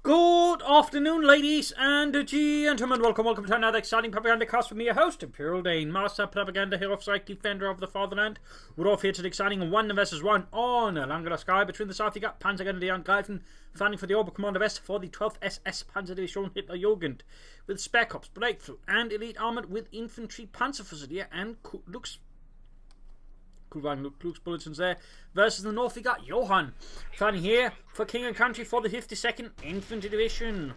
Good afternoon, ladies and gentlemen. Welcome to another exciting Propagandacast with me, your host, Imperial Dane, Master Propaganda Hero, Psych Defender of the Fatherland. We're off here to the exciting 1 vs 1 on Along Sky. Between the south, you got Panzergrenadier the Angreifen, fighting for the Oberkommando West for the 12th SS Panzerdivision Hitler Jugend, with Spec Ops, Breakthrough, and Elite Armored with Infantry Panzerfusilier and Lux bulletins there. Versus the north, we got Johan fighting here for King and Country for the 52nd Infantry Division,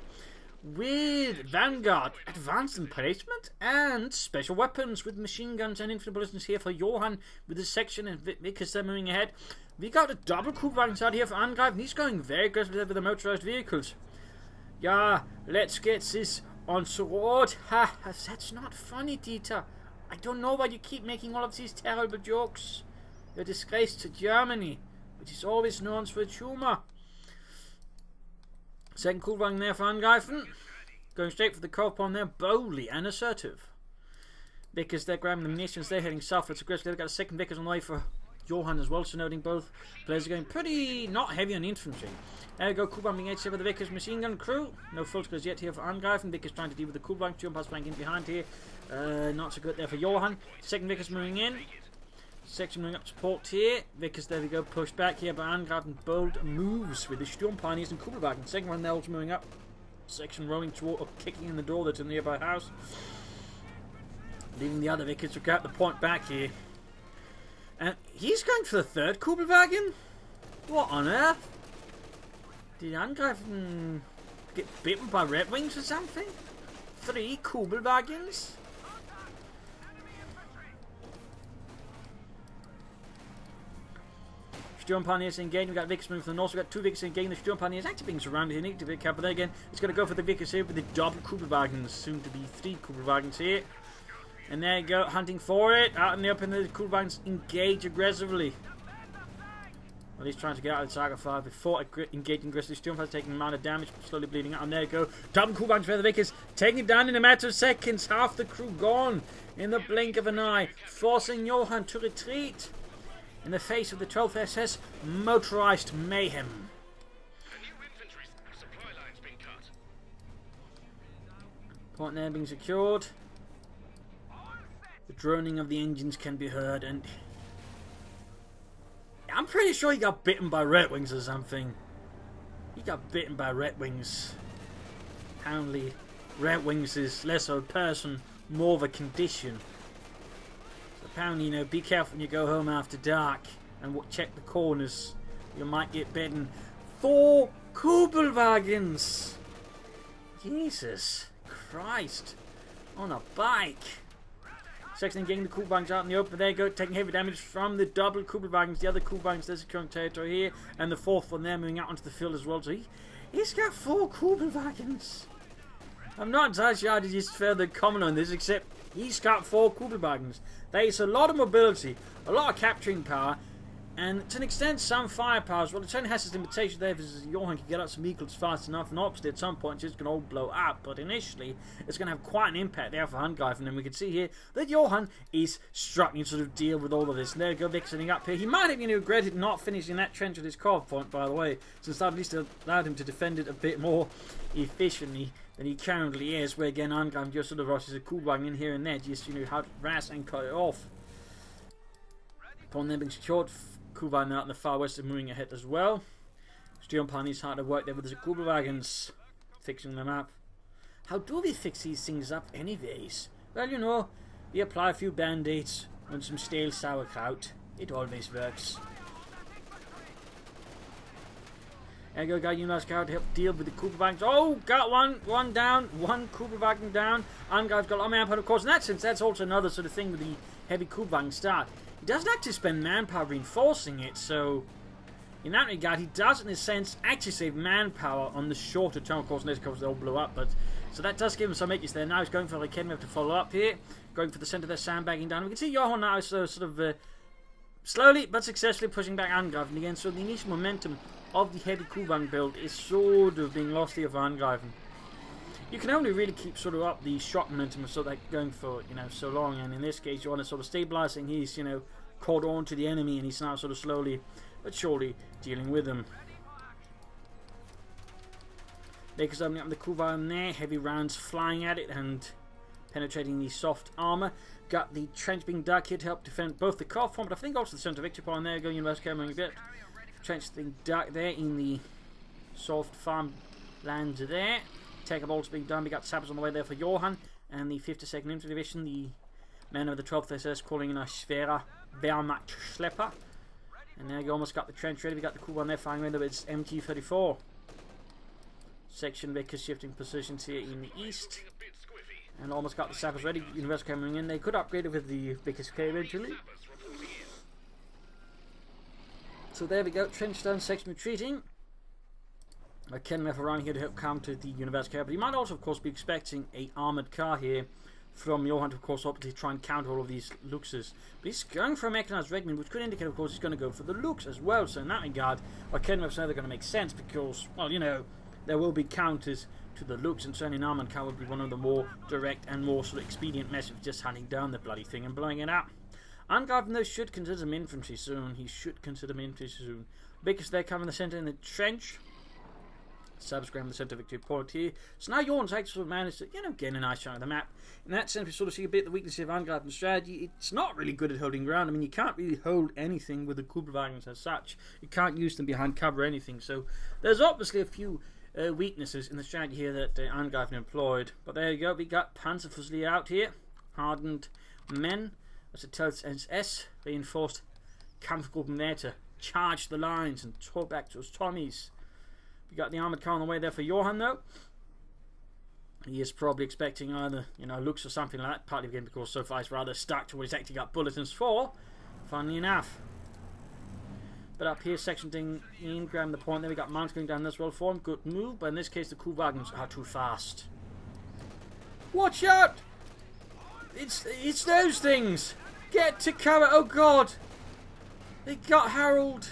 with Vanguard, Advanced Emplacement, and Special Weapons with machine guns and infantry bulletins here for Johan with his section, and because they're moving ahead. We got a double Kubelwagen out here for Angreifen. He's going very aggressively with the motorized vehicles. Yeah, let's get this on road. Ha, that's not funny, Dieter. I don't know why you keep making all of these terrible jokes. You're a disgrace to Germany, which is always known for its humour. Second Kubelwagen there for Angreifen. Going straight for the Kopon there, boldly and assertive. Vickers, they're grabbing the munitions, they're heading southwards aggressively. They've got a second Vickers on the way for Johan as well, so noting both players are going pretty not heavy on infantry. There we go, Kubelwagen being HC with the Vickers machine gun crew. No full scores yet here for Angreifen. Vickers trying to deal with the Kubelwagen. Jump flank in behind here. Not so good there for Johan. Second Vickers moving in. Section moving up support here. Vickers, there we go, pushed back here by Angreifen. Bold moves with the Sturmpioneers and Kubelwagen. Second one there also moving up. Section rolling toward, or kicking in the door that's in the nearby house. Leaving the other Vickers to get the point back here. And he's going for the third Kubelwagen? What on earth? Did Angreifen get bitten by Red Wings or something? 3 Kubelwagens? Sturmpioneers engaging. We've got Vickers moving from the north. We've got 2 Vickers engaging. The Sturmpioneers actually being surrounded here. Need to be careful there again. It's going to go for the Vickers here with the double Kubelwagens. Soon to be 3 Kubelwagens here. And there you go, hunting for it. Out in the open, the Kubelwagens engage aggressively. Well, he's trying to get out of the Saga 5 before engaging aggressively. Sturmpioneers taking a amount of damage, slowly bleeding out. And there you go. Double Kubelwagens for the Vickers. Taking it down in a matter of seconds. Half the crew gone in the blink of an eye. Forcing Johan to retreat in the face of the 12th SS motorized mayhem. Point there being secured. The droning of the engines can be heard, and I'm pretty sure he got bitten by Red Wings or something. He got bitten by Red Wings. Apparently, Red Wings is less of a person, more of a condition. Apparently, you know, be careful when you go home after dark and check the corners. You might get bitten. 4 Kubelwagens! Jesus Christ. On a bike. Section getting the Kubelwagens out in the open. There you go, taking heavy damage from the double Kubelwagens. The other Kubelwagens, there's securing territory here. And the 4th one there moving out onto the field as well. So he's got 4 Kubelwagens. I'm not entirely sure how to just further comment on this, except he's got 4 Kubelwagens. There's a lot of mobility, a lot of capturing power, and to an extent some firepower as well. It certainly has its limitations there because Johan can get out some vehicles fast enough, and obviously at some point it's going to all blow up, but initially it's going to have quite an impact there for Angreifen, and we can see here that Johan is struggling to sort of deal with all of this. And there we go, Vic sitting up here. He might have regretted not finishing that trench with his carve point, by the way, since that at least allowed him to defend it a bit more efficiently than he currently is, where again Angreifen just sort of rushes a Kubelwagen in here and there, just, you know, how to harass and cut it off. Upon them being secured, Kubelwagen out in the far west is moving ahead as well. Sturmpioneers hard to work there with the Kubelwagens, fixing them up. How do we fix these things up anyways? Well, you know, we apply a few band-aids on some stale sauerkraut. It always works. There you go, guy, you must go to help deal with the Kubelwagens. Oh, got one down, 1 Kubelwagen down. Angreifen's got a lot of manpower, of course. In that sense, that's also another sort of thing with the heavy Kubelwagen start. He doesn't actually spend manpower reinforcing it, so in that regard, he does, in a sense, actually save manpower on the shorter term. Of course, in this case, they'll blow up, but so that does give him some edges there. Now he's going for the Ken, we have to follow up here. Going for the centre there, sandbagging down. We can see Johan now is sort of slowly but successfully pushing back Angreifen again, so the initial momentum of the heavy Kubelwagen build is sort of being lost here for Angreifen. You can only really keep sort of up the shock momentum of sort of like going for, you know, so long, and in this case you want to sort of stabilising. He's, you know, caught on to the enemy and he's now sort of slowly but surely dealing with them. Vickers opening up the Kuhwagen there. Heavy rounds flying at it and penetrating the soft armour. Got the trench being dug here to help defend both the car front, but I think also the centre victory point there. Going University coming a bit. Trench being dug there in the soft farm lands there. Take up also being done. We got sappers on the way there for Johan and the 52nd Infantry Division. The men of the 12th SS calling in a schwerer Wehrmacht-Schlepper. And now you almost got the trench ready. We got the cool one there firing with its MT-34. Section Vickers shifting positions here in the east. And almost got the sappers ready. University coming in. They could upgrade it with the Vickers K eventually. So there we go. Trench down, section retreating. Kenmeth around here to help counter the University K. But he might also, of course, be expecting a armoured car here from Johan to, of course, obviously try and counter all of these Luxes. But he's going for a mechanized regiment, which could indicate, of course, he's going to go for the Lux as well. So in that regard, Kenmeth's never going to make sense because, well, you know, there will be counters to the Lux, and certainly an armoured car would be one of the more direct and more sort of expedient methods of just hunting down the bloody thing and blowing it up. Angreifen, though, should consider some infantry soon. He should consider some infantry soon. Because they're coming in the centre in the trench. Subscribe the centre victory point here. So now Johan's actually sort of managed to, you know, get a nice chunk of the map. In that sense, we sort of see a bit of the weakness of Angreifen's strategy. It's not really good at holding ground. I mean, you can't really hold anything with the Kubelwagens as such. You can't use them behind cover or anything. So there's obviously a few weaknesses in the strategy here that Angreifen employed. But there you go. We got Panzerfusilier out here. Hardened men. As it tells SS. Reinforced Kampfgruppen there to charge the lines and talk back to us Tommies. We got the armoured car on the way there for Johan, though. He is probably expecting either, you know, Lux or something like that. Partly again because so far he's rather stuck to what he's actually got bulletins for. Funnily enough. But up here, section thing in, grabbing the point there. We got mounts going down this well for him. Good move, but in this case the Kuhwagens are too fast. Watch out! It's those things! Get to cover! Oh god! They got Harold!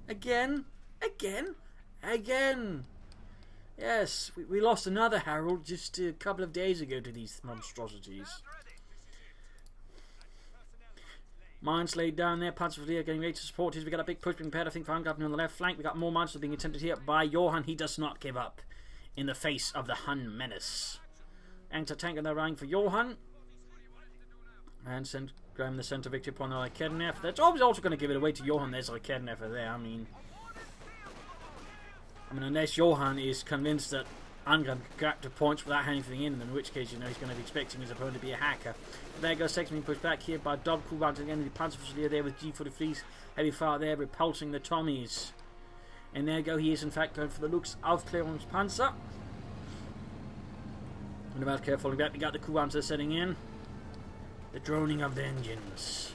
Again? Again! Yes, we lost another Harold just a couple of days ago to these monstrosities. Mines laid down there, Panzerfusilier getting ready to support his. We got a big push being prepared, I think, for Angreifen on the left flank. We got more mines being attempted here by Johan. He does not give up in the face of the Hun menace. Anchor tank on the rank for Johan. And grabbing the centre victory point on Kednev. That's always also going to give it away to Johan. There's Kednev there. I mean, unless Johan is convinced that Angreifen can grab the points without handing anything in, in which case, you know, he's going to be expecting his opponent to be a hacker. But there goes section being pushed back here by Dob Kuhwagen again. The Panzerfusilier there with G43s. Heavy fire there, repulsing the Tommies. And there go, he is in fact going for the Lux Aufklärungspanzer. And about care falling back, we got the Kuhwagen setting in. The droning of the engines.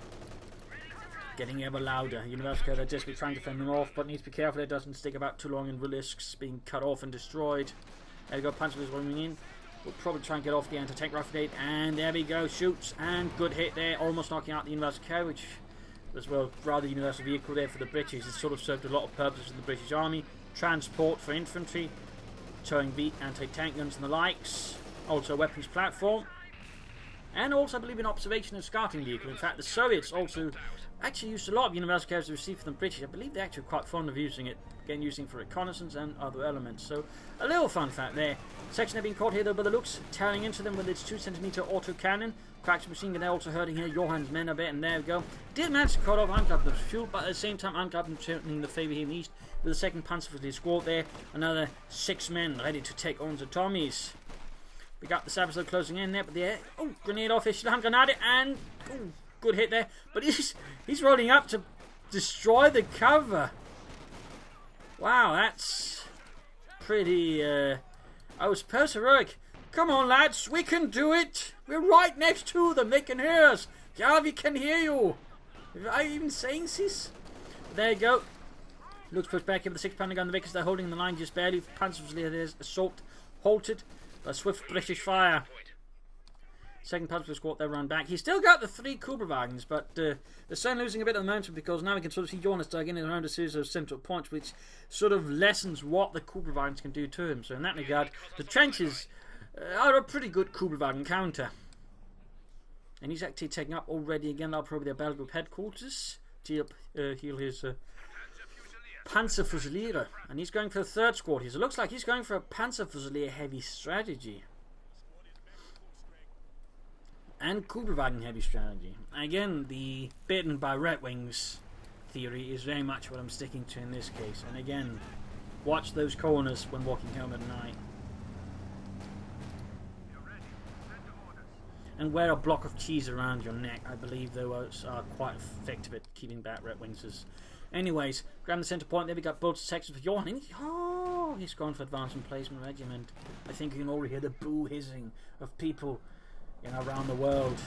Getting ever louder. University they're just trying to fend them off, but needs to be careful it doesn't stick about too long and risks being cut off and destroyed. There we go, Panzerfusilier rolling in. We'll probably try and get off the anti-tank rifle gate, and there we go, shoots, and good hit there, almost knocking out the University K, which was, well, rather universal vehicle there for the British. It sort of served a lot of purposes in the British Army. Transport for infantry, towing anti-tank guns and the likes, also weapons platform. And also, I believe, an observation and scouting vehicle. In fact, the Soviets also actually used a lot of University Cars to receive from the British. I believe they're actually quite fond of using it. Again, using for reconnaissance and other elements. So, a little fun fact there. Section have been caught here, though, by the Lux, tearing into them with its 2cm autocannon. Cracks machine gun there also hurting here. Johan's men a bit, and there we go. Did manage to cut off Angreifen's fuel, but at the same time, Angreifen turning the favour here in the east. With the second Panzerfusilier squad there. Another 6 men ready to take on the Tommies. We got the Sabres closing in there, but the grenade off his grenade, and good hit there. But he's rolling up to destroy the cover. Wow, that's pretty. I was heroic. Come on, lads, we can do it. We're right next to them. They can hear us. Yeah, we can hear you. Are I even saying this? There you go. Looks pushed back here with the 6-pounder gun. The Vickers, they're holding the line just barely. Panzerfusilier, there's assault halted. A swift British fire. Second Panzer squad there run back. He's still got the 3 Kubelwagens, but they're certainly losing a bit of momentum because now we can sort of see Johan is dug in and around a series of central points, which sort of lessens what the Kubelwagens can do to him. So in that regard, the trenches are a pretty good Kubelwagen counter. And he's actually taking up already again now probably their battle group headquarters to heal his Panzerfusilier, and he's going for the third squad here. So it looks like he's going for a Panzerfusilier heavy strategy. And Kubelwagen heavy strategy. Again, the bitten by Red Wings theory is very much what I'm sticking to in this case. And again, watch those corners when walking home at night. And wear a block of cheese around your neck. I believe those are quite effective at keeping back Red Wings. Anyways, grab the centre point. There we got both sections for Johan. And he's gone for advanced emplacement regiment. I think you can already hear the boo hissing of people around the world.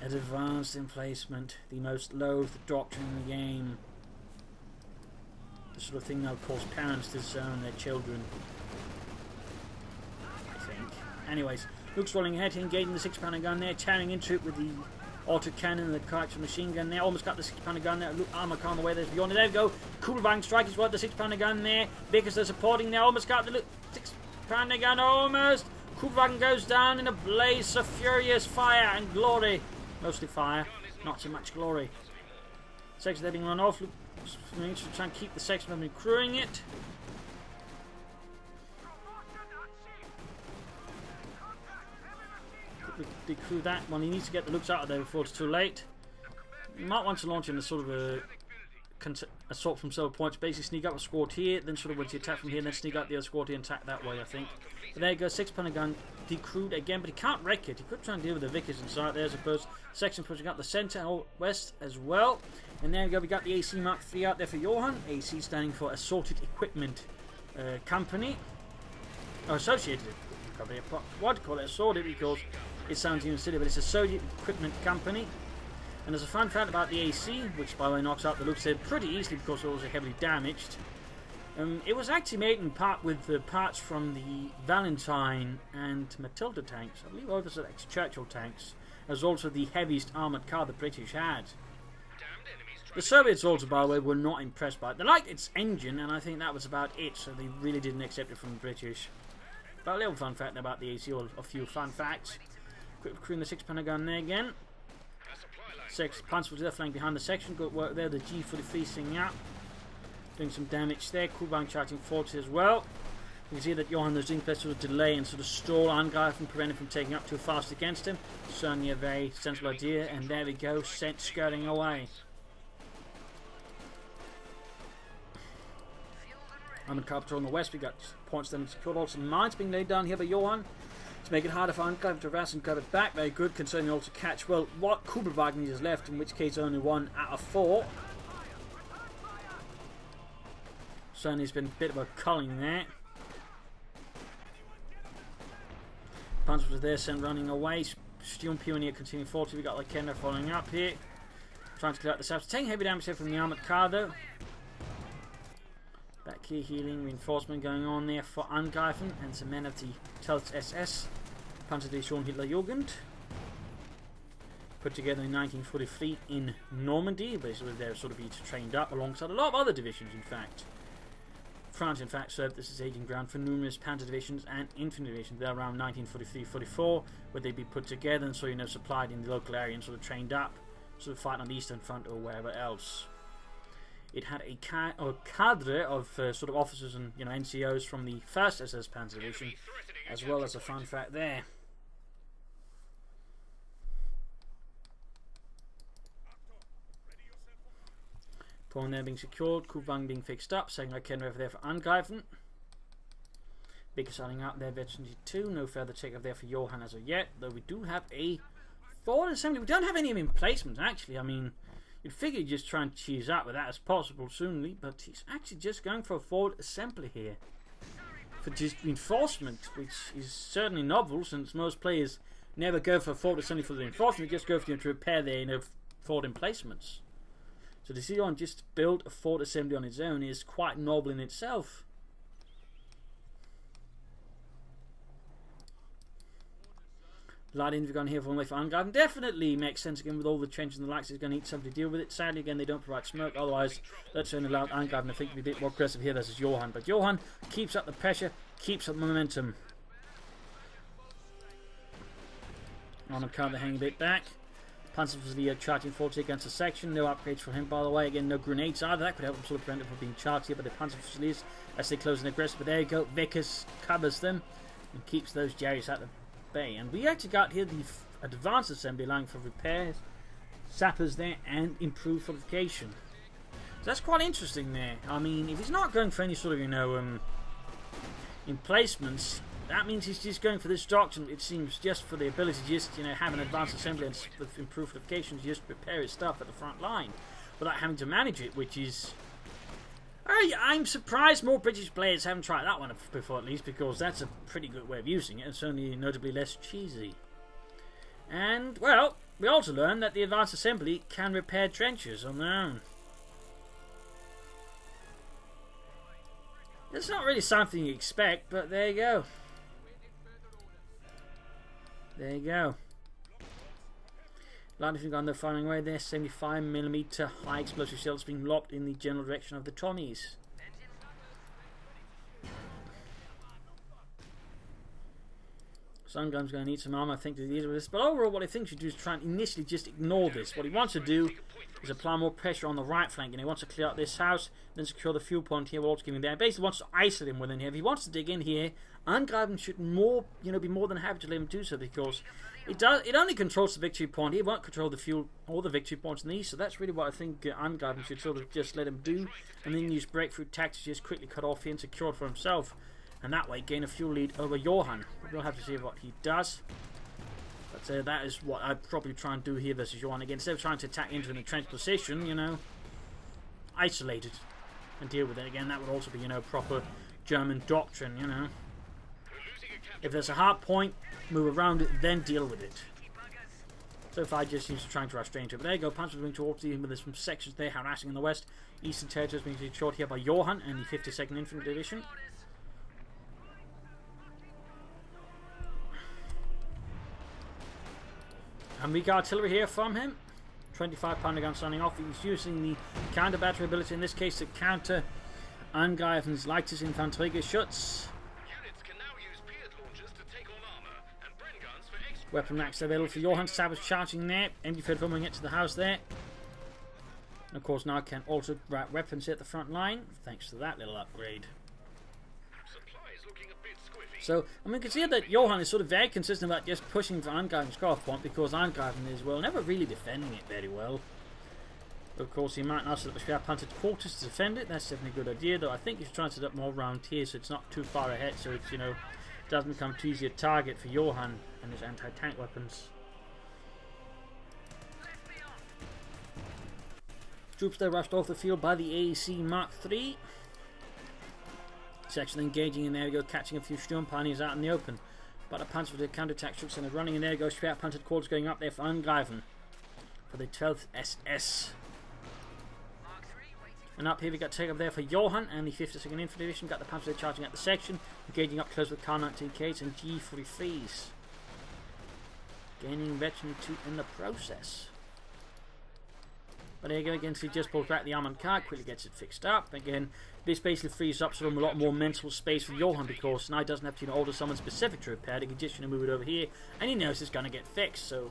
At advanced emplacement, the most loathed doctrine in the game. The sort of thing that would cause parents to disown their children, I think. Anyways, Luke's rolling ahead, engaging the 6-pounder gun there, tearing into it with the autocannon and the coaxial machine gun there. Almost got the 6-pounder gun there. Luke armor car on the way. There's beyond it. There we go. Kubelwagen strike is what the 6-pounder gun there. Vickers they're supporting there. Almost got the 6-pounder gun. Almost. Kubelwagen goes down in a blaze of furious fire and glory. Mostly fire, not so much glory. Section they're being run off. Luke needs to try and keep the section from crewing it. Decrew that one. He needs to get the Looks out of there before it's too late. You might want to launch in a sort of a assault from several points. Basically sneak up a squad here, then sort of once you attack from here, and then sneak out the other squad here and attack that way, I think. But there you go, 6-pounder gun decrewed again, but he can't wreck it. He could try and deal with the Vickers inside there, I suppose. Section pushing up the centre and west as well. And there we go, we got the AC Mark III out there for Johan. AC standing for Assorted Equipment Company. Or Associated Company. What to call it? Assorted because it sounds even silly, but it's Associated Equipment Company. And there's a fun fact about the AC, which by the way knocks out the Looks there pretty easily because it was heavily damaged. It was actually made in part with the parts from the Valentine and Matilda tanks. I believe those are ex-Churchill tanks, as also the heaviest armoured car the British had. The Soviets also, by the way, were not impressed by it. They liked its engine, and I think that was about it, so they really didn't accept it from the British. But a little fun fact about the AC, or a few fun facts. Quick crewing the 6-pounder gun there again. 6 Panzers there flank behind the section. Good work there. The G43 singing out. Doing some damage there. Kubelwagen charging forward as well. You can see that Johan is doing best sort of delay and sort of stall Angreifen, prevent him from taking up too fast against him. Certainly a very sensible idea. And there we go. Sent skirting away. Armoured car patrol on the west. We got points then secured. Also mines being laid down here by Johan to make it harder for Angreifen to harass and grab it back. Very good, concerning also catch well what Kubelwagen is left, in which case only 1 out of 4. Certainly it's been a bit of a culling there. Panzers was there, sent running away. Stium Pioneer continuing forward. We got Lycenda following up here, trying to clear out the south. Taking heavy damage here from the armoured car though. Back here, healing, reinforcement going on there for Angreifen and some men of the Telts SS, Panzerdivision Hitlerjugend. Put together in 1943 in Normandy, basically they're sort of being trained up alongside a lot of other divisions, in fact. France, in fact, served this as aging ground for numerous panzer divisions and infantry divisions. They're around 1943-44, where they'd be put together and so, supplied in the local area and sort of trained up, sort of fighting on the Eastern Front or wherever else. It had a cadre of sort of officers and NCOs from the 1st SS Panzer Division, as well as a fun fact there. Pawn there being secured, Kubelwagen being fixed up, saying Lycenda over there for Angreifen. Big starting out there, Veteran 2, no further takeoff there for Johan as of yet, though we do have a forward assembly. We don't have any emplacements actually. I mean, you'd figure you'd just try and cheese out with that as possible soonly, but he's actually just going for a forward assembly here. For just reinforcement, which is certainly novel since most players never go for a forward assembly for the reinforcement, they just go for them to repair their forward emplacements. So to see Johan just build a forward assembly on its own is quite novel in itself. Light infantry gun here for one way for Angreifen. Definitely makes sense again with all the trenches and the lights. He's going to need something to deal with it. Sadly, again, they don't provide smoke. Otherwise, that's only allowed Angreifen, I think, to be a bit more aggressive here. This is Johan. But Johan keeps up the pressure, keeps up the momentum. Armoured car, they're hanging a bit back. Panzer charging forward against the section. No upgrades for him, by the way. Again, no grenades either. That could help him sort of prevent him from being charged here by the Panzer Fusiliers as they close and aggressive. But there you go. Vickers covers them and keeps those Jerrys at the bay. And we actually got here the advanced assembly line for repairs, sappers there, and improved fortification. So that's quite interesting there. I mean, if he's not going for any sort of, you know, emplacements, that means he's just going for this doctrine, it seems, just for the ability to just, you know, have an advanced assembly and with improved fortifications, just prepare his stuff at the front line without having to manage it, which is... I'm surprised more British players haven't tried that one before, at least, because that's a pretty good way of using it. It's only notably less cheesy. And, well, we also learned that the advanced assembly can repair trenches on their own. It's not really something you expect, but there you go. There you go. A lot of things on the firing away there. 75mm high explosive shells being lobbed in the general direction of the Tommies. Sungun's going to need some armor, I think, to deal with this. But overall, what I think he should do is try and initially just ignore this. What he wants to do is apply more pressure on the right flank. And he wants to clear out this house, then secure the fuel point here, also giving there. Basically wants to isolate him within here. If he wants to dig in here, Angreifen should be more than happy to let him do so, because it only controls the victory point. He won't control the fuel or the victory points in the east. So that's really what I think Angreifen should sort of just let him do, and then use breakthrough tactics to just quickly cut off here and secure it for himself. And that way gain a fuel lead over Johan. We'll have to see what he does. But that is what I'd probably try and do here versus Johan. Again, instead of trying to attack into an entrenched position, you know, isolate it and deal with it. Again, that would also be, you know, proper German doctrine, you know. If there's a hard point, move around it, then deal with it. So if I just used to trying to rush straight into it. But there you go, Panzer moving towards him with some sections there, harassing in the west. Eastern territories being short here by Johan and the 52nd Infantry Division. And we got artillery here from him. 25 pounder gun standing off. He's using the counter battery ability in this case to counter Angreifen's lightest infantry Geschütz. Weapon racks available for Johan. Sappers charging there. Empty field filming it to the house there. And of course now can also wrap weapons here at the front line, thanks to that little upgrade. So, I mean, you can see that Johan is sort of very consistent about just pushing for Angreifen's cut-off point, because Angreifen is, well, never really defending it very well. Of course, he might now set up a spare punted quarters to defend it. That's definitely a good idea, though I think you should try and set up more around here so it's not too far ahead, so it's, you know, doesn't become too easy a target for Johan and his anti-tank weapons. Troops there rushed off the field by the AEC Mark III. Section engaging in there we go, catching a few Sturm pioneers out in the open. But a Panzer with the counter-attack troops and running in there goes Schwer punted quarters going up there for Angreifen for the 12th SS. And up here we got take up there for Johan and the 52nd Infantry Division. Got the Panzer charging at the section, engaging up close with K-19Ks and G43s. Gaining veteran 2 in the process. But there you go, again, so he just pulls back the armoured car, quickly gets it fixed up. Again, this basically frees up sort of a lot more mental space for Johan, because now he doesn't have to, you know, order someone specific to repair. He can just, you know, move it over here, and he knows it's going to get fixed. So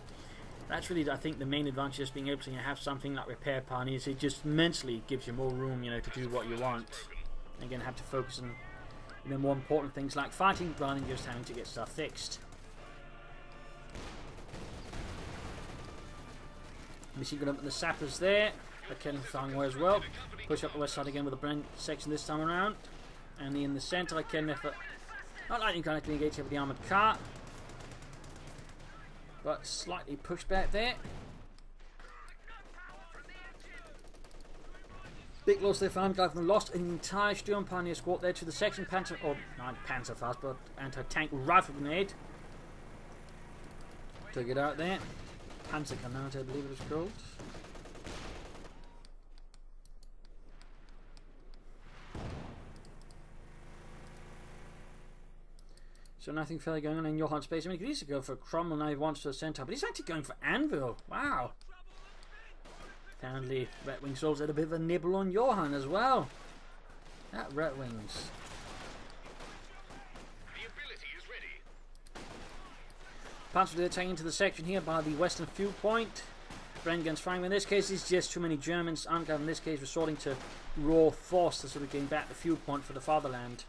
that's really, I think, the main advantage, just being able to, you know, have something like repair pioneers. It just mentally gives you more room, you know, to do what you want. And again, have to focus on, you know, more important things like fighting rather than just having to get stuff fixed. Missing good up the sappers there. Again, firing away as well. Push up the west side again with a brand section this time around. And in the centre, again, effort. Not lightning kind of engage here with the armoured car, but slightly pushed back there. Big loss there for Angreifen. Lost an entire Sturm Pioneer squad there to the section Panzer, or not Panzerfaust, but anti-tank rifle grenade. Took it out there. Panzer Granate, I believe it was called. So nothing further going on in Johan's space. I mean, he used to go for Cromwell, now he wants to center, but he's actually going for Anvil. Wow. Apparently, Red Wing Souls had a bit of a nibble on Johan as well. That Red Wings. Panzer attacking into the section here by the western fuel point. sprint against Frank. In this case, it's just too many Germans. Angreifen in this case resorting to raw force to sort of gain back the fuel point for the fatherland.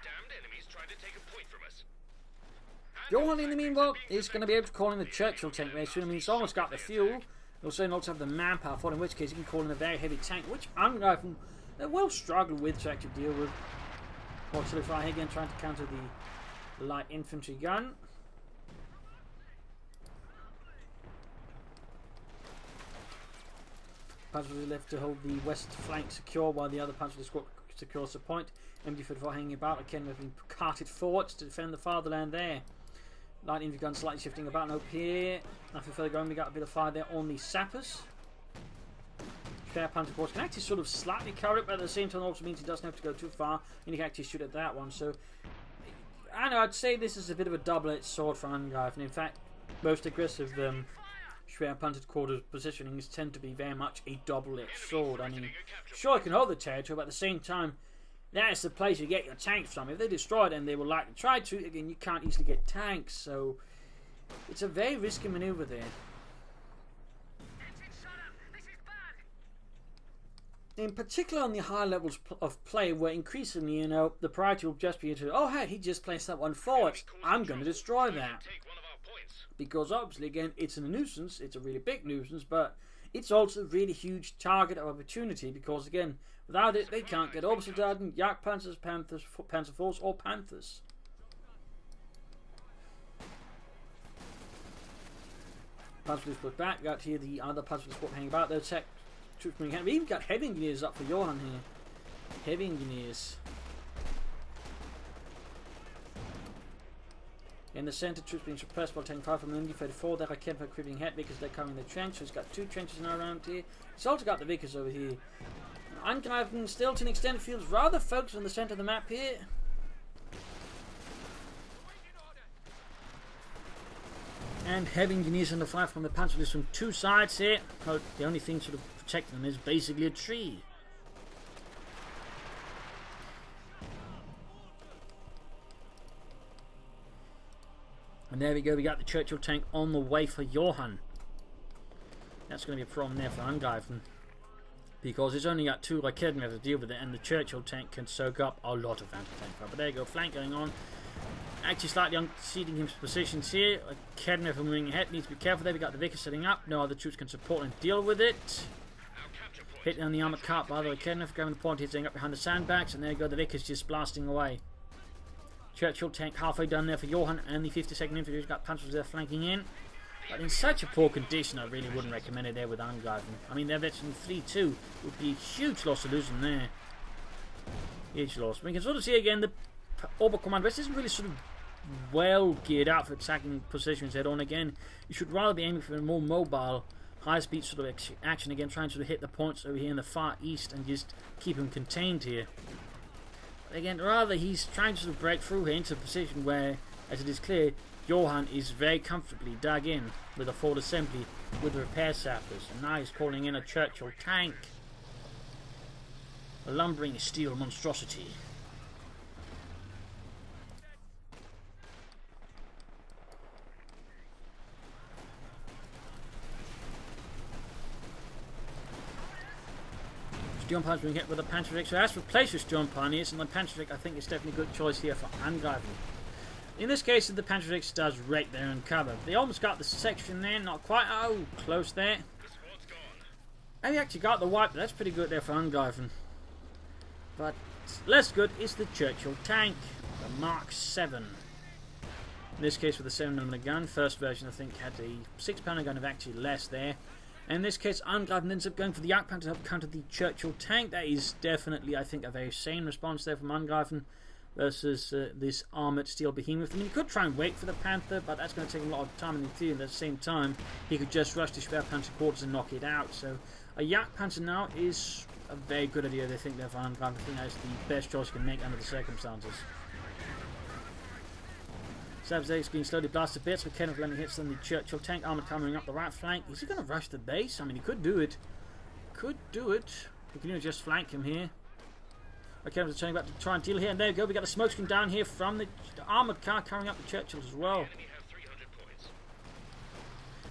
Damned enemies trying to take a point from us. Johan, in the meanwhile, is going to be able to call in the Churchill tank very soon. I mean, he's almost got the fuel. He'll certainly also have the manpower for it, in which case he can call in a very heavy tank, which Angreifen will struggle with to actually deal with. Auxiliary fire again, trying to counter the light infantry gun. Panzer left to hold the west flank secure while the other Panzer squad secures the point. MD-44 hanging about again, have been carted forwards to defend the fatherland there. Light infantry gun slightly shifting about and up here. Nothing further going, we got a bit of fire there on the sappers. Spare Panzer Corps can actually sort of slightly cover it, but at the same time also means he doesn't have to go too far and he can actually shoot at that one. So I know I'd say this is a bit of a double-edged sword for Angreifen. In fact, most aggressive Schwer Panzer Corps positionings tend to be very much a double-edged sword. I mean, sure, it can hold the territory, but at the same time, that's the place you get your tanks from. If they destroy it, and they will likely try to, again, you can't easily get tanks, so it's a very risky maneuver there. In particular on the higher levels of play, where increasingly, you know, the priority will just be to, oh hey, he just placed that one forward, I'm going to destroy that. Because obviously, again, it's a nuisance, it's a really big nuisance, but it's also a really huge target of opportunity, because again, without it, they can't get Obersoldaten, Jagdpanzers, Panthers, Panzerforce, or Panthers. Panzer put back, we got here the other Panzer hanging about, they'll attack troops bringing hand. We even got heavy engineers up for Johan here. Heavy engineers. In the centre, troops being suppressed while taking fire from the MD-34. There are Kemper creeping ahead because they're covering the trench. So he's got two trenches now around here. He's also got the Vickers over here. Angreifen still to an extent feels rather focused on the centre of the map here. And heavy engineers on the fire from the Panzer from two sides here. The only thing sort of protecting them is basically a tree. And there we go, we got the Churchill tank on the way for Johan. That's going to be a problem there for Angreifen, because it's only got two Raketen to deal with it, and the Churchill tank can soak up a lot of anti-tank fire. But there you go, flank going on. Actually slightly unseating his positions here. Raketen moving ahead, needs to be careful there. We got the Vickers setting up, no other troops can support and deal with it. Hitting on the armoured cart by the Raketen, grabbing the point here, setting up behind the sandbags, and there you go, the Vickers just blasting away. Churchill tank halfway done there for Johan, and the 52nd Infantry has got Panzers there flanking in. But in such a poor condition, I really wouldn't recommend it there with Angreifen. I mean, they're veteran 3-2 would be a huge loss to lose them there. Huge loss. We can sort of see again the Oberkommand West isn't really sort of well geared out for attacking positions head on again. You should rather be aiming for a more mobile, high speed sort of action again, trying to sort of hit the points over here in the far east and just keep them contained here. Again, rather he's trying to sort of break through here into a position where, as it is clear, Johan is very comfortably dug in with a forward assembly with repair sappers, and now he's calling in a Churchill tank, a lumbering steel monstrosity. Sturmpanzer being hit with a Panzerich, so that's replaced with Sturmpaniers, and the Panzerich I think is definitely a good choice here for Angreifen. In this case, the Panzerich does right there and cover. They almost got the section there, not quite, oh, close there. And they actually got the wipe, but that's pretty good there for Angreifen. But less good is the Churchill tank, the Mark 7. In this case with the 7mm gun, first version I think had a 6-pounder gun of actually less there. And in this case, Angreifen ends up going for the Jagdpanzer to help counter the Churchill tank. That is definitely, I think, a very sane response there from Angreifen versus this armoured steel behemoth. I mean, he could try and wait for the Panther, but that's going to take a lot of time in the theory. At the same time, he could just rush the Schwerpanzer quarters and knock it out. So a Jagdpanzer now is a very good idea, they think, there for Angreifen. I think that's the best choice you can make under the circumstances. Sabzak's being slowly blasted to bits with Kenneth landing hits on the Churchill tank, armoured coming up the right flank. Is he going to rush the base? I mean, he could do it. Could do it. We can even just flank him here. Okay, I'm turning back to try and deal here, and there we go. We got the smoke screen down here from the armoured car carrying up the Churchills as well.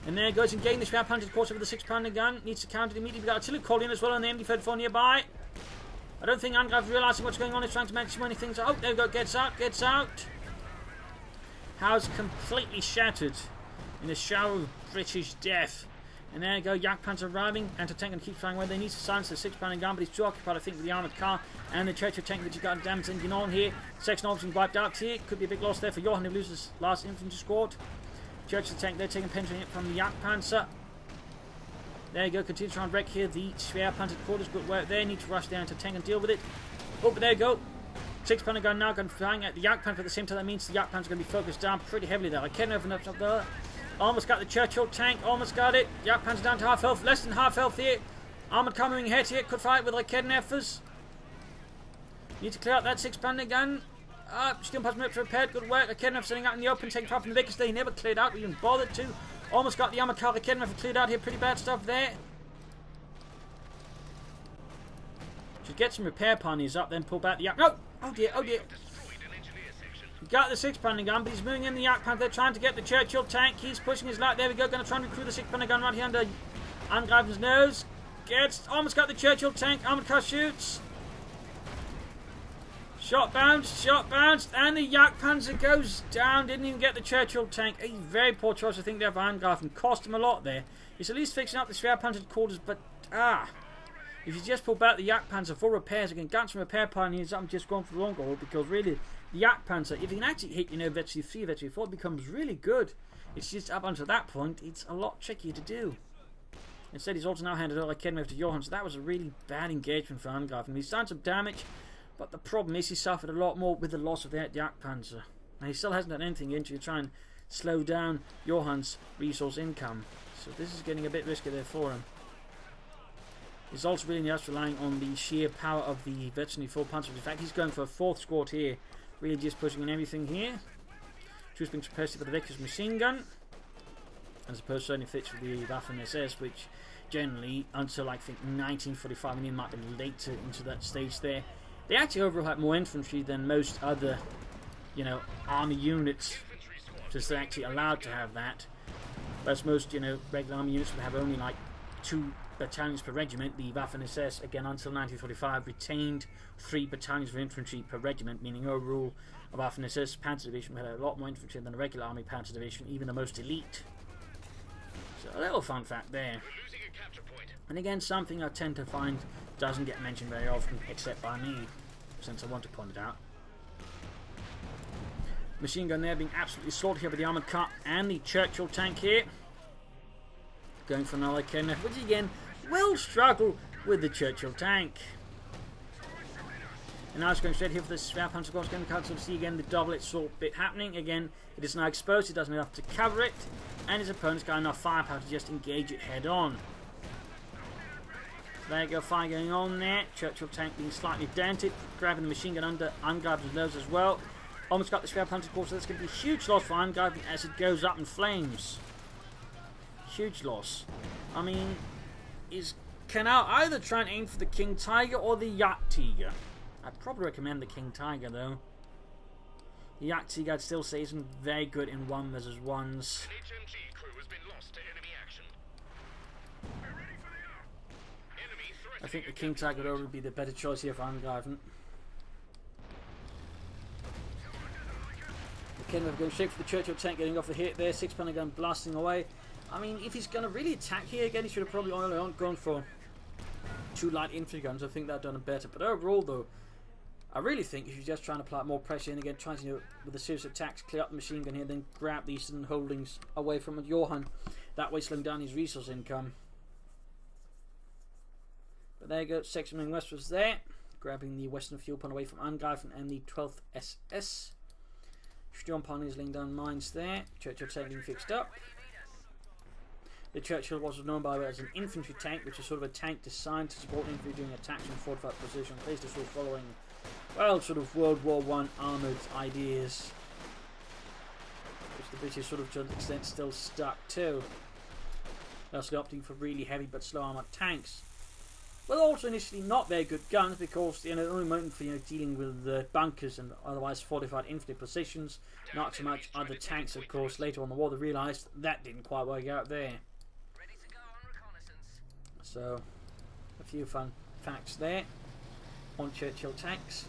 And there goes and getting the spare punch, of course, over the 6-pounder gun. Needs to counter it immediately. We've got artillery called in as well on the MD-34 nearby. I don't think Angreifen realising what's going on. He's trying to manage so many things. Oh, there we go. Gets out. Gets out. House completely shattered in a shower of British death. And there you go. Jagdpanzer arriving. Anti-tank and keep flying away. They need to silence the 6-pounder gun, but he's too occupied, I think, with the armoured car and the Churchill tank, which has got damage engine on here. Section obviously wiped out here. Could be a big loss there for Johan, who loses last infantry squad. Churchill tank, they're taking pension hit from the Jagdpanzer. There you go, continue to try and wreck here the Schwerpanzer quarters. Good work there, need to rush down to tank and deal with it. Oh, but there you go. 6-pounder gun now going flying at the Jagdpanzer at the same time. That means the Jagdpanzer going to be focused down pretty heavily there. I can't open up there. Almost got the Churchill tank, almost got it. Jagdpanzer down to half health, less than half health here. Armoured car moving ahead here, could fight with Raketenwerfers. Need to clear out that 6-pounder gun. Steel punch rips repaired, good work. Raketenwerfer sitting out in the open, taking far from the Vickers. They never cleared out, we even bothered to. Almost got the armoured car. Raketenwerfer cleared out here, pretty bad stuff there. Should get some repair ponies up, then pull back the No! Oh dear, oh dear. He got the 6-pounder gun, but he's moving in the Jagdpanzer. They're trying to get the Churchill tank. He's pushing his light. There we go, going to try and recruit the 6-pounder gun right here under Angreifen's nose. Gets, almost got the Churchill tank. Armoured car shoots. Shot bounced, and the Jagdpanzer goes down. Didn't even get the Churchill tank. A very poor choice, I think, there for Angreifen. Cost him a lot there. He's at least fixing up the Schwerpanzer quarters, but if you just pull back the Jagdpanzer for repairs, again, got some repair pioneers. I'm just going for the long goal because really, the Jagdpanzer, if you can actually hit, Vetri 3, Vetri 4, it becomes really good. It's just up until that point, it's a lot trickier to do. Instead, he's also now handed over Raketenwerfer to Johan, so that was a really bad engagement for Angreifen. He's done some damage. But the problem is he suffered a lot more with the loss of the Jagdpanzer. Now he still hasn't done anything into try and slow down Johan's resource income. So this is getting a bit risky there for him. He's also really just relying on the sheer power of the Veterinary 4 Panzer. In fact, he's going for a 4th squad here. Really just pushing in everything here. Choose being suppressed for the Vickers machine gun. As opposed to only fits for the Waffen SS, which generally, until I think 1945, and might be later into that stage there, they actually overall had more infantry than most other, army units. Just they're actually allowed to have that. Whereas most, regular army units would have only like 2 battalions per regiment. The Waffen SS, again, until 1945, retained 3 battalions of infantry per regiment, meaning overall a Waffen SS Panzer Division had a lot more infantry than a regular army Panzer Division, even the most elite. So a little fun fact there. And again, something I tend to find doesn't get mentioned very often, except by me, since I want to point it out. Machine gun there being absolutely slaughtered here by the armoured car and the Churchill tank here. Going for another Raketenwerfer, which again will struggle with the Churchill tank. And now it's going straight here for the Schwerpanzer. Of course, going to see again the double assault bit happening. Again, it is now exposed, it doesn't have enough to cover it, and his opponent's got enough firepower to just engage it head on. There you go, fire going on there. Churchill tank being slightly dented, grabbing the machine gun under Angreifen's nose as well. Almost got the Schwerpanzer, of course, so that's going to be a huge loss for Angreifen as it goes up in flames. Huge loss. I mean, can I either try and aim for the King Tiger or the Jagdtiger? I'd probably recommend the King Tiger though. The Jagdtiger I'd still say isn't very good in 1 versus 1s. I think the King Tiger would already be the better choice here for Angreifen. Raketenwerfer going straight for the Churchill tank, getting off the hit there. 6-pounder gun blasting away. I mean, if he's going to really attack here again, he should have probably only gone for 2 light infantry guns. I think that would have done him better. But overall, though, I really think if you're just trying to apply more pressure in again, trying to, with a series of attacks, clear up the machine gun here, then grab the eastern holdings away from Johan. That way, slowing down his resource income. But there you go, section moving westwards there, grabbing the western fuel point away from Angreifen and the 12th SS. Sturm pioneers laying down mines there. Churchill tank being fixed up. The Churchill was known by as an infantry tank, which is sort of a tank designed to support infantry during attacks from fortified positions, basically sort of following, well, sort of World War I armoured ideas, which the British sort of to an extent still stuck to. Thusly opting for really heavy but slow armoured tanks. Well, also initially not very good guns because only moment for dealing with bunkers and otherwise fortified infantry positions. Not so much other tanks, of course. Later on the war, they realised that didn't quite work out there. So, a few fun facts there on Churchill tanks.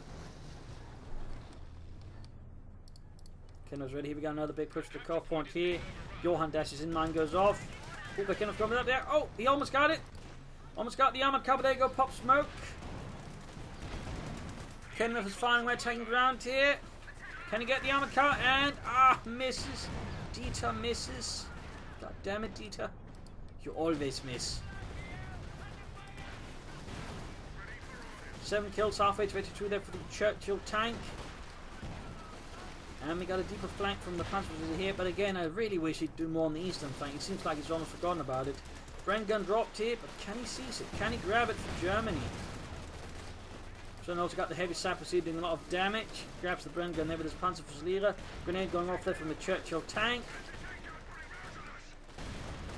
Kenner's ready. Here we go. Another big push to the core point here. Johan dashes in. Mine goes off. Oh, but Kenner's coming up there. Oh, he almost got it. Almost got the armoured car, but there you go. Pop smoke. Kenner is finding way taking ground here. Can he get the armoured car? And misses. Dieter misses. God damn it, Dieter. You always miss. 7 kills, halfway to 82 there for the Churchill tank. And we got a deeper flank from the Panzers here, but again, I really wish he'd do more on the eastern flank. It seems like he's almost forgotten about it. Bren gun dropped here, but can he seize it? Can he grab it for Germany? So also got the heavy sapper seed doing a lot of damage. Grabs the Bren gun there with his Panzerfusilierer. Grenade going off there from the Churchill tank.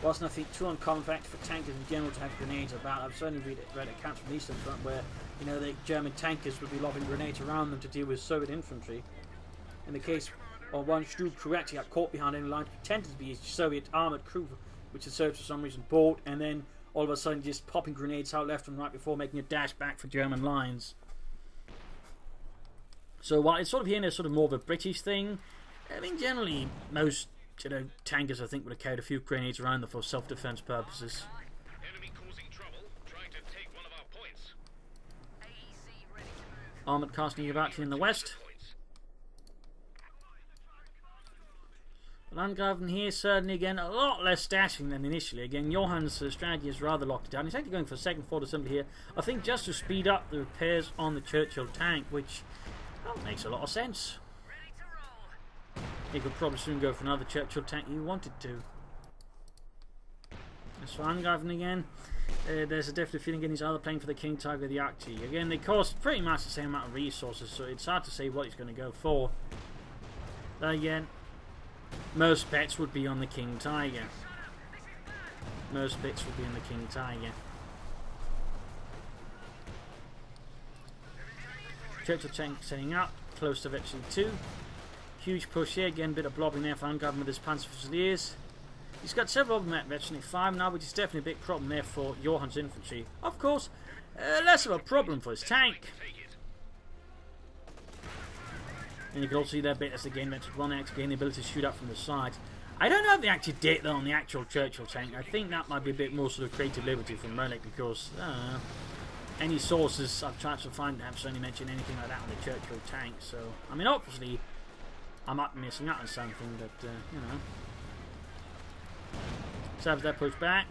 Wasn't, I think, too uncommon fact for tankers in general to have grenades about. I've certainly read accounts from the Eastern Front where, the German tankers would be lobbing grenades around them to deal with Soviet infantry. In the case of one Stub crew actually got caught behind enemy lines, pretended to be a Soviet armoured crew, which had served for some reason board, and then all of a sudden just popping grenades out left and right before making a dash back for German lines. So while it's sort of here and there sort of more of a British thing, I mean generally most tankers I think would have carried a few grenades around them for self-defense purposes. Enemy causing trouble, trying to take one of our points. Armoured car sneaking about here in the west. Angreifen here, certainly again a lot less dashing than initially. Again, Johan's strategy has rather locked it down. He's actually going for a second forward assembly here, I think just to speed up the repairs on the Churchill tank, which makes a lot of sense. He could probably soon go for another Churchill tank he wanted to. As for Angreifen again, there's a definite feeling again he's either playing for the King Tiger or the Archie. Again, they cost pretty much the same amount of resources, so it's hard to say what he's going to go for. But again, most bets would be on the King Tiger. Most bets would be on the King Tiger. Churchill tank setting up, close to virtually 2. Huge push here, again, bit of blobbing there for Angreifen with his Panzerfusilieres. He's got several of them at virtually 5 now, which is definitely a big problem there for Johan's infantry. Of course, less of a problem for his tank. And you can also see their bit as again mentioned 1X gain the ability to shoot up from the side. I don't know if they actually did that on the actual Churchill tank. I think that might be a bit more sort of creative liberty from Relic because any sources I've tried to find have certainly mentioned anything like that on the Churchill tank. So, I mean, obviously, I might be missing out on something, but, Sabs that push back.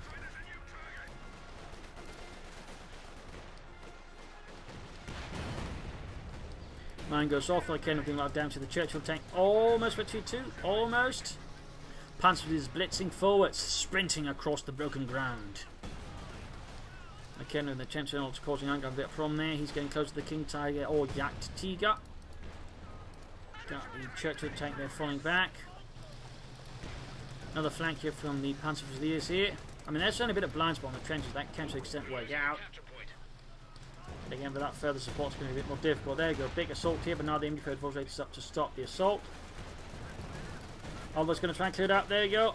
Mine goes off, I can't have down to the Churchill tank. Almost for 2-2, almost. Panzer is blitzing forwards, sprinting across the broken ground. Again, the Churchill is causing anger a bit from there. He's getting close to the King Tiger or Jagd Tiger. Got the Churchill tank there falling back. Another flank here from the Panzerfusilieres here. I mean, there's only a bit of blind spot on the trenches. That can to extent work out. But again, without further support, it's going to be a bit more difficult. There you go, big assault here, but now the MD-34 is ready to stop the assault. Almost going to try and clear it up. There you go.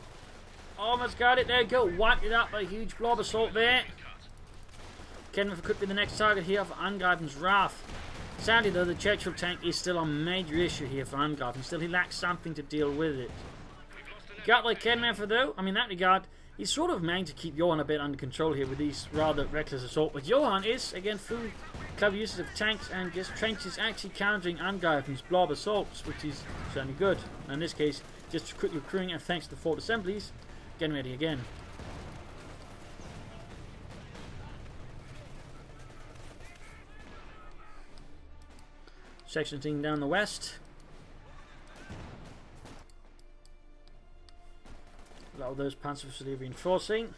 Almost got it. There you go. Wiped it up by a huge blob assault there. Kenriff could be the next target here for Angreifen's Wrath. Sadly, though, the Churchill tank is still a major issue here for Angreifen. Still, he lacks something to deal with it. Got like Kenriff, though. I mean, in that regard, he's sort of managed to keep Johan a bit under control here with these rather reckless assault. But Johan is, again, through clever uses of tanks and just trenches, actually countering Angreifen's blob assaults, which is certainly good. And in this case, just quickly recruiting and thanks to the forward assemblies, getting ready again. Section team down the west. A lot of those Panzerfusilieres reinforcing.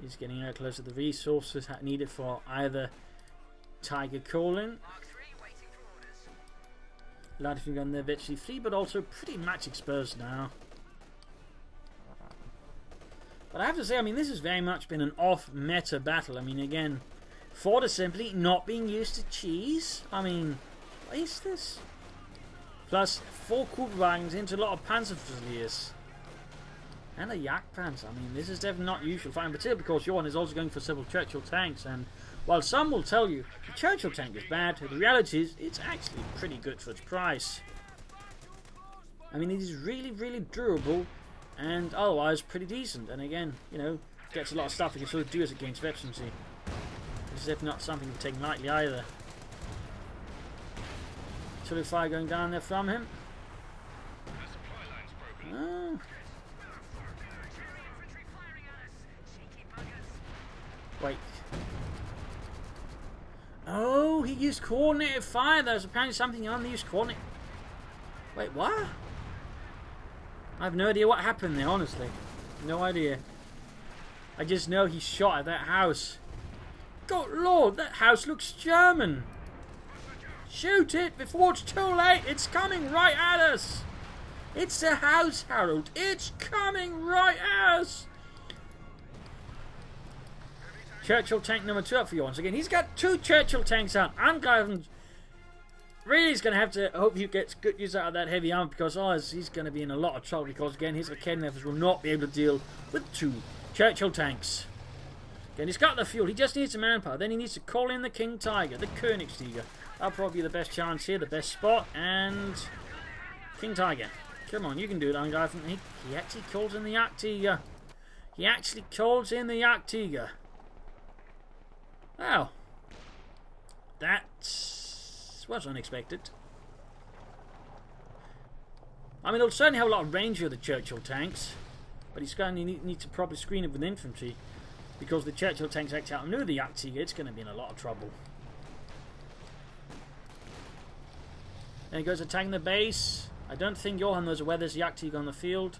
He's getting out close to the resources needed for either Tiger Colin. Light gun there virtually free, but also pretty much exposed now. But I have to say, I mean, this has very much been an off-meta battle. I mean, again, Ford is simply not being used to cheese. I mean, what is this? Plus, 4 Kubelwagens into a lot of Panzerfusiliers. And a Jagdpanzer. I mean, this is definitely not usual fighting, particularly because Johan is also going for several Churchill tanks. And while some will tell you the Churchill tank is bad, the reality is it's actually pretty good for its price. I mean, it is really, really durable and otherwise pretty decent. And again, you know, gets a lot of stuff you can sort of do as against veterancy. This is definitely not something to take lightly either. Artillery fire going down there from him. Oh. Wait. Oh, he used coordinated fire. There was apparently something on the used coordinate. Wait, what? I have no idea what happened there, honestly. No idea. I just know he shot at that house. Good lord, that house looks German. Shoot it before it's too late. It's coming right at us. It's the house, Harold. It's coming right at us. Churchill tank number 2 up for you once again. He's got 2 Churchill tanks out. Angreifen really is going to have to hope he gets good use out of that heavy armor, because otherwise he's going to be in a lot of trouble, because again his Raketen will not be able to deal with 2 Churchill tanks. Again, he's got the fuel. He just needs the manpower. Then he needs to call in the King Tiger, the Königstiger. That'll probably be the best chance here, the best spot. And King Tiger. Come on, you can do it, Angreifen. He actually calls in the Jagdtiger. He actually calls in the Jagdtiger. Wow. That was unexpected. I mean, it'll certainly have a lot of range of the Churchill tanks, but he's going to need to probably screen it with infantry, because the Churchill tanks actually outmaneuver the Jagdtiger. It's going to be in a lot of trouble. Then he goes attacking the base. I don't think Johan knows where there's a Jagdtiger on the field.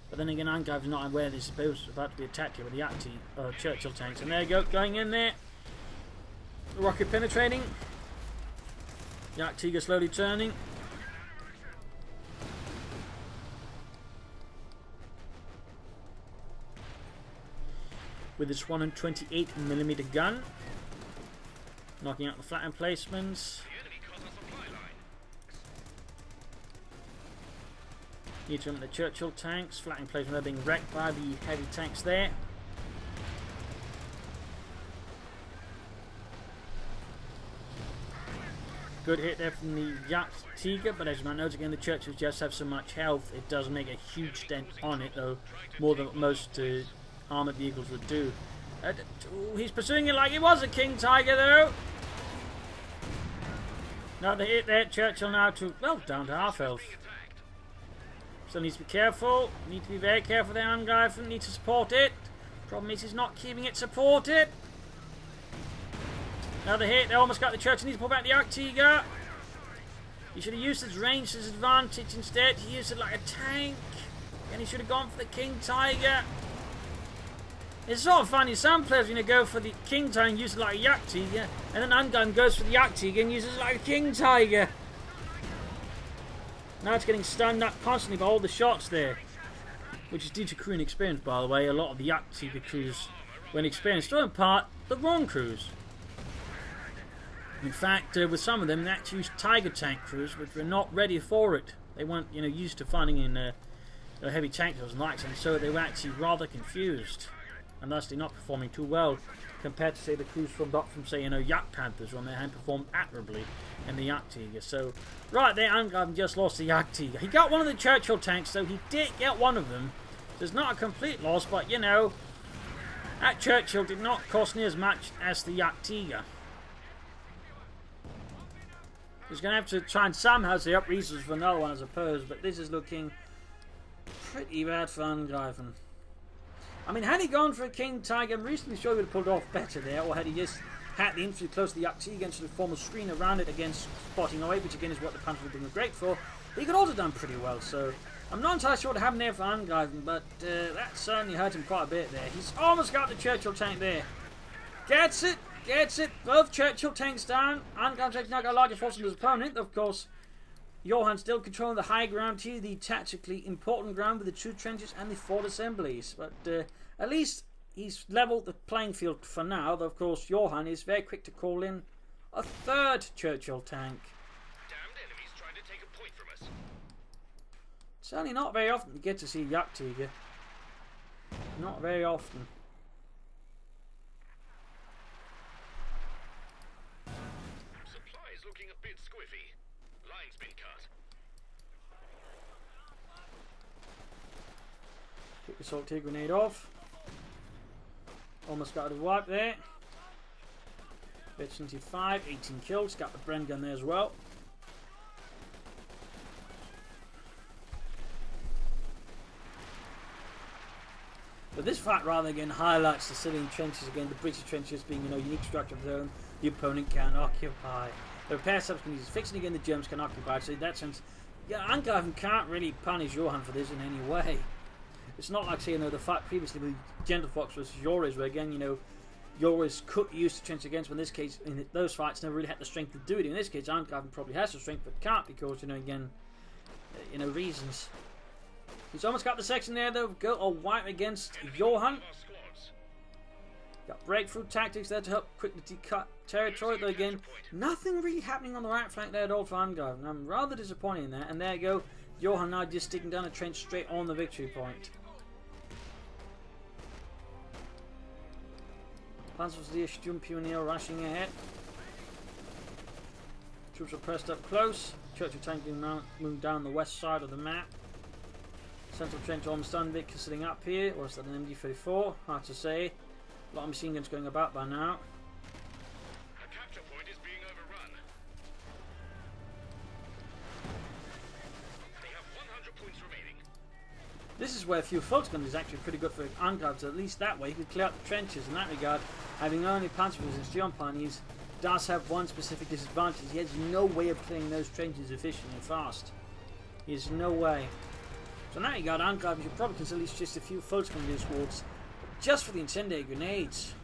But then again, Angreifen not aware there's about to be attacked here with the Churchill tanks. And there you go, going in there. Rocket penetrating. Jagdtiger slowly turning. With its 128mm gun. Knocking out the flat emplacements. Need to remember the Churchill tanks. Flat emplacement, they're being wrecked by the heavy tanks there. Good hit there from the Jagdtiger, but as you might notice again, the Churchills just have so much health, it does make a huge dent on it, though, more than most armoured vehicles would do. He's pursuing it like he was a King Tiger, though. Another hit there, Churchill now to, well, down to half health. Still needs to be careful, need to be very careful there, Angreifen, need to support it. Problem is he's not keeping it supported. Another hit, they almost got the Churchill, needs to pull back the Jagdtiger. He should have used his range to his advantage instead. He used it like a tank. And he should have gone for the King Tiger. It's sort of funny, some players go for the King Tiger and use it like a Jagdtiger, and then Angreifen goes for the Jagdtiger and uses it like a King Tiger. Now it's getting stunned up constantly by all the shots there. Which is due to crew inexperience, by the way. A lot of the Jagdtiger crews, when experienced, are in part the wrong crews. In fact, with some of them, they actually used Tiger tank crews, which were not ready for it. They weren't, used to fighting in heavy tank drills and likes, and so they were actually rather confused, and thus they're not performing too well compared to, say, the crews from say, Jagdpanthers, on their hand performed admirably in the Jagdtiger. So, right there, Angreifen just lost the Jagdtiger. He got one of the Churchill tanks, so he did get one of them. There's not a complete loss, but that Churchill did not cost near as much as the Jagdtiger. He's going to have to try and somehow save up resources for another one, I suppose, but this is looking pretty bad for Angreifen. I mean, had he gone for a King Tiger, I'm reasonably sure he would have pulled off better there, or had he just had the infantry close to the Jagdtiger and sort of form a screen around it against spotting away, which again is what the Panzer would have been great for, he could also have done pretty well. So I'm not entirely sure what happened there for Angreifen, but that certainly hurt him quite a bit there. He's almost got the Churchill tank there. Gets it! Gets it! Both Churchill tanks down. Angreifen's now got a larger force than his opponent. Of course, Johan still controlling the high ground here, the tactically important ground with the two trenches and the fort assemblies. But at least he's leveled the playing field for now, though of course Johan is very quick to call in a third Churchill tank. Damned enemies trying to take a point from us. Certainly not very often you get to see Jagdtiger. Not very often. Supplies looking a bit squiffy. Line's been cut. Kick the salty grenade off. Almost got a wipe there. Bit 75, 18 kills. Got the Bren gun there as well. But this fight rather again highlights the civilian trenches again, the British trenches being unique structure of their own, the opponent can occupy. The repair subsequently is fixing again the Germans can occupy, so in that sense, yeah, Angreifen can't really punish Johan for this in any way. It's not like, say, the fight previously with Gentlefox versus Joris, where again, Joris could use the trench against, but in this case, in those fights, never really had the strength to do it. In this case, Angreifen probably has the strength, but can't because, again, reasons. He's almost got the section there though. Go or wipe against Johan. Got breakthrough tactics there to help quickly cut territory. Though again, nothing really happening on the right flank there at all for Angreifen. I'm rather disappointed in that. And there you go. Johan now just sticking down a trench straight on the victory point. Panzerdivision Sturmpioneer rushing ahead. Troops are pressed up close. Churchill tank moving down the west side of the map. Central trench almost done. Vic sitting up here. Or is that an MG34? Hard to say. A lot of machine guns going about by now. A capture point is being overrun. They have 100 points remaining. This is where fuel photon gun is actually pretty good for Angreifen. So at least that way he could clear out the trenches. In that regard, having only panzer resistance Sturmpioneers does have one specific disadvantage. He has no way of clearing those trenches efficiently and fast. He has no way. So now you got Angreifen, you probably consider at least just a few folks coming to these wards just for the incendiary grenades.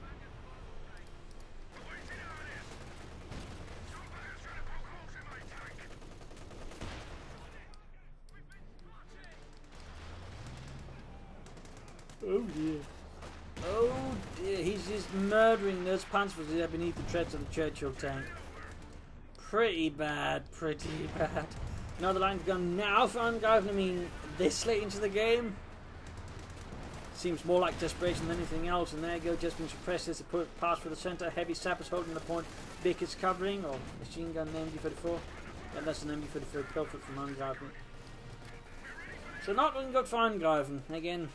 Oh dear. Oh dear, he's just murdering those panzers that are beneath the treads of the Churchill tank. Pretty bad, pretty bad. Another line to go now for Angreifen. I mean, this late into the game seems more like desperation than anything else. And there you go, just been suppressed as they put pass for the centre. Heavy sappers holding the point. Bickett's covering, or machine gun MG34. Yeah, that's an MG34 Pilford from Angreifen. So not looking good for Angreifen. Again,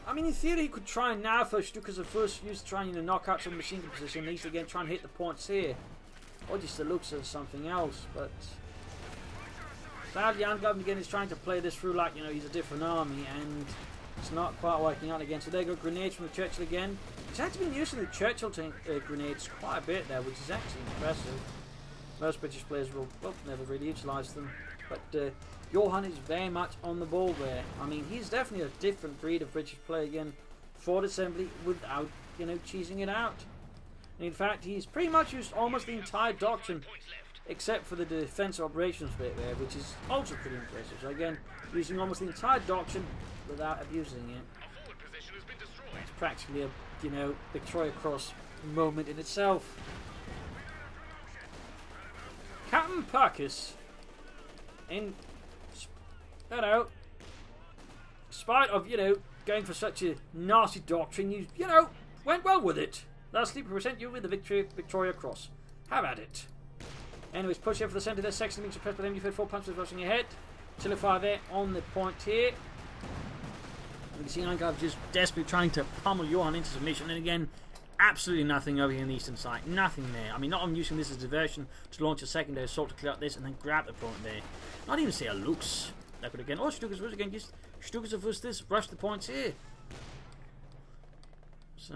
I mean, in theory, he could try now for Stukas at first, use trying to knock out some machine gun position. At least again, try and hit the points here, or just the looks of something else. But sadly, Angreifen again is trying to play this through like he's a different army, and it's not quite working out again. So there go grenades from the Churchill again. He's actually been using the Churchill tank grenades quite a bit there, which is actually impressive. Most British players will never really utilise them, but Johan is very much on the ball there. I mean, he's definitely a different breed of British player again. Fort assembly without cheesing it out. And in fact, he's pretty much used almost the entire doctrine, except for the defense operations bit there, which is also pretty impressive. So again, using almost the entire doctrine without abusing it. It's practically a Victoria Cross moment in itself. Captain Parkis, in spite of going for such a nasty doctrine, you went well with it. Lastly, we present you with the Victoria Cross. Have at it. Anyways, push in for the centre there. Section being suppressed by the MG34 punches rushing ahead. Artillery there on the point here. And you can see Angreifen just desperately trying to pummel Johan into submission. And again, absolutely nothing over here in the eastern side. Nothing there. I mean, not even using this as diversion to launch a secondary assault to clear out this and then grab the point there. Not even say a looks. That could again. Oh, Stukas was again. Just Stukas of this. Rush the points here. So,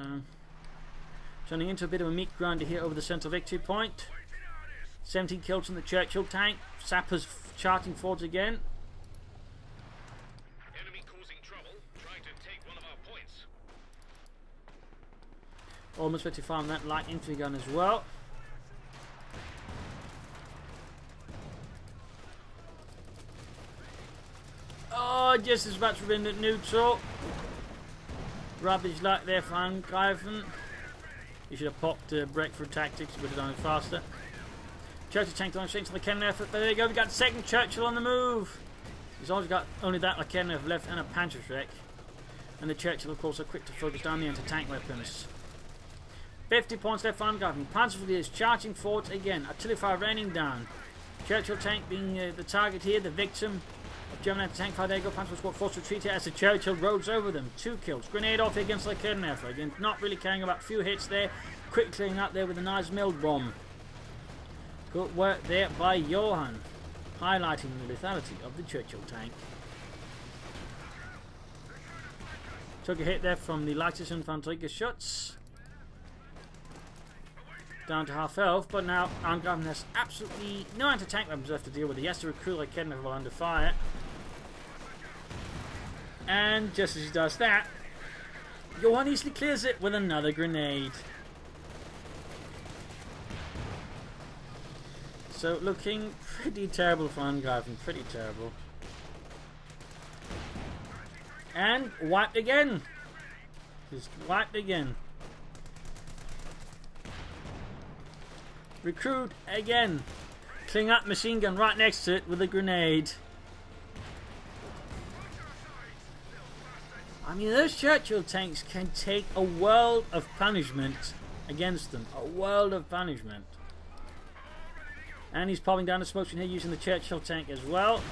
turning into a bit of a meat grinder here over the central victory point. 17 kills from the Churchill tank. Sappers charting forwards again. Enemy causing trouble, trying to take one of our points. Almost 55 on that light infantry gun as well. just as much within the neutral. Rubbish luck there for Angreifen. You should have popped breakthrough tactics, would have done it faster. Churchill tank on straight to the cannon effort, but there you go, we got second Churchill on the move. He's always got only that Lakennev left and a Panzerschreck. And the Churchill, of course, are quick to focus down the anti-tank weapons. 50 points left for Angreifen. Panzerschreck is charging forward again. Artillery fire raining down. Churchill tank being the target here, the victim of German anti-tank fire. There you go, Panzerschreck forced retreat here as the Churchill rolls over them. 2 kills. Grenade off against Lakennev. Again, not really caring about a few hits there. Quick clearing up there with a nice milled bomb. Good work there by Johan, highlighting the lethality of the Churchill tank. Took a hit there from the lightest infantry shots. Down to half health, but now Angreifen has absolutely no anti-tank weapons left to deal with. He has to recruit Lakennev while under fire. And just as he does that, Johan easily clears it with another grenade. So looking pretty terrible for Angreifen, pretty terrible. And wiped again. Just wiped again. Recruit again. Clearing up machine gun right next to it with a grenade. I mean, those Churchill tanks can take a world of punishment against them. A world of punishment. And he's popping down the smoke screen here using the Churchill tank as well.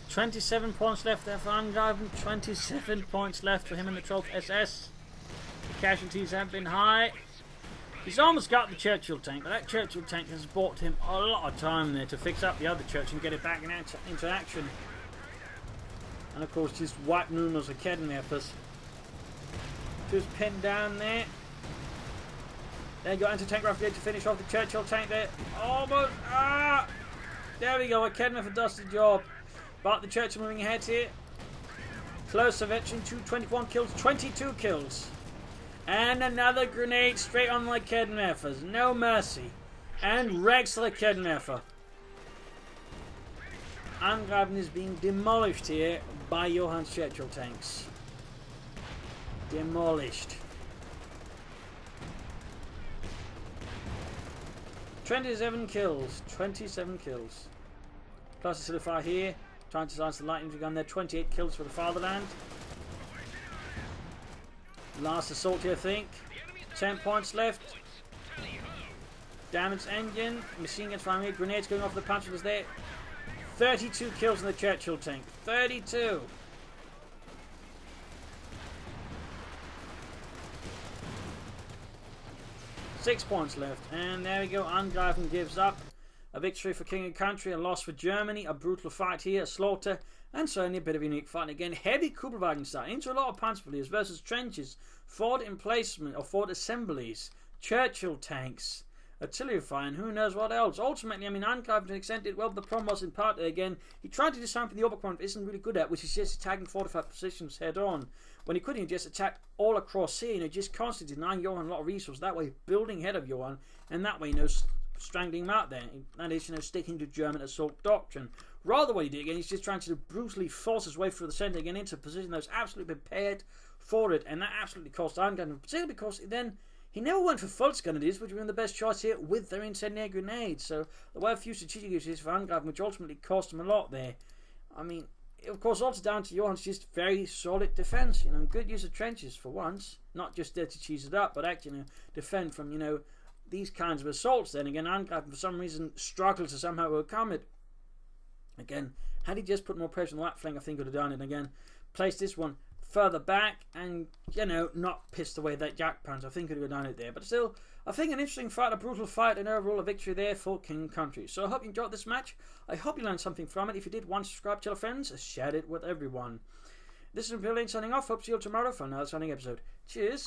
$27 points left there for Angreifen. 27 points left for him in the 12th SS. The casualties have been high. He's almost got the Churchill tank, but that Churchill tank has bought him a lot of time there to fix up the other Churchill and get it back into action. And of course just wipe numerous academy efforts. Just pinned down there. There you go, anti-tank rifle to finish off the Churchill tank there. Almost. Ah! There we go, academy effort does the job. But the Churchill moving ahead here. Close eventually to 21 kills, 22 kills. And another grenade straight on the Kednefer. No mercy. And wrecks the Kednefer. Angreifen is being demolished here by Johan's Churchill tanks. Demolished. 27 kills. 27 kills. Plus a silver fire here. Trying to silence the lightning gun there. 28 kills for the fatherland. Last assault here, I think. 10 points left. Damaged engine. Machine guns firing here. Grenades going off the punchers there. 32 kills in the Churchill tank. 32. Six points left. And there we go. Angreifen gives up. A victory for King and Country. A loss for Germany. A brutal fight here. A slaughter. And certainly a bit of a unique fight. Again, heavy Kubelwagen style. Into a lot of Panzergrenadiers versus trenches. Fort emplacement or fort assemblies. Churchill tanks. Artillery fire, and who knows what else. Ultimately, I mean, Angreifen to an extent did well, but the problem was in part again, he tried to do something the Oberkommand isn't really good at, which is just attacking fortified positions head on. When he couldn't, he just attacked all across here, just constantly denying Johan a lot of resources. That way, building ahead of Johan, and that way, strangling him out there. That is, sticking to German assault doctrine. Rather, what he did again, he's just trying to brutally force his way through the centre again into a position that was absolutely prepared for it, and that absolutely cost Angreifen, particularly because then he never went for Volksgrenadiers, which would have been the best choice here with their incendiary grenades. So there were a few strategic issues for Angreifen, which ultimately cost him a lot there. I mean, of course, also down to Johan's just very solid defence. Good use of trenches for once, not just there to cheese it up, but actually defend from these kinds of assaults. Then again, Angreifen for some reason struggled to somehow overcome it. Again, had he just put more pressure on the left flank, I think he would have done it. Again, placed this one further back and, not pissed away that Jack Panzer. I think he would have done it there. But still, I think an interesting fight, a brutal fight, and overall a victory there for King and Country. So I hope you enjoyed this match. I hope you learned something from it. If you did, subscribe, tell your friends, share it with everyone. This is Brilliant signing off. Hope to see you all tomorrow for another signing episode. Cheers.